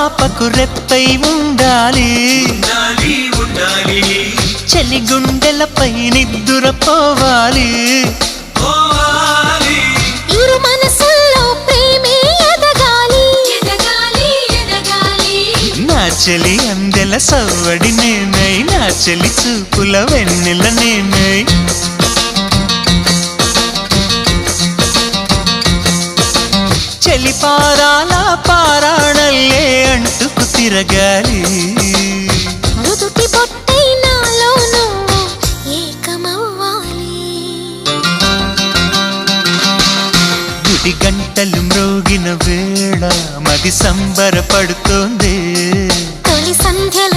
పాపకు రెప్పై ఉండాలి చలి గుండెలపై నిద్దురపోవాలి ఇరు మనసుల్లో ప్రేమే ఎదగాలి నా చెలి అందెల సవ్వడి నేనై నా చెలి చూపుల వెన్నెల నేనై చెలి పారాల పారాణల్లే అంటుకు తిరగాలి నుదుటి బొట్టై నాలో నువ్వు ఏకమవ్వాలి గుడి గంటలు మ్రోగిన వేళ మది సంబరపడుతోంది తొలి సంధ్యల